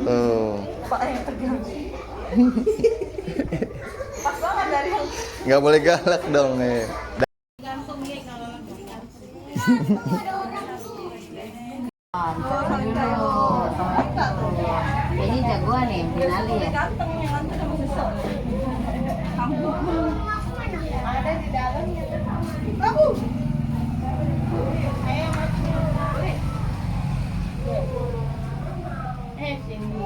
Oh. Pak yang tegang. Pas banget dari yang Nggak boleh galak dong gantung ya kalau Ini jagoan nih, Binali ya. ganteng yang ganteng sama susah. Ada di dalamnya. Bagus. Sini.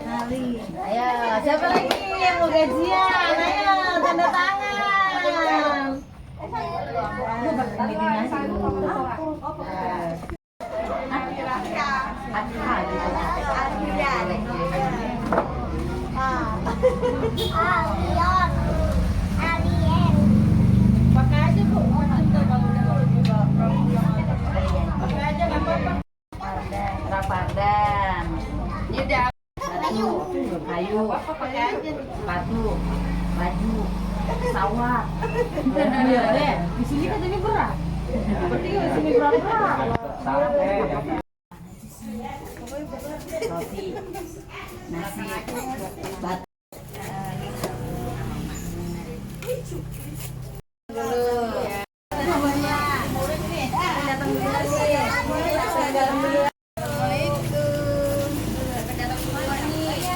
Nali. Ayo, siapa lagi yang mau gajian? Ayo, tanda tangan. Pakai aja Bu. Pakai aja nggak apa-apa. Rapadan. Ini udah Kayu. apa pakai aja. Batu. Baju. Sawah. Iya deh. Di sini katanya berat. Berarti di sini berat-berat. Roti. Nasi. Batu.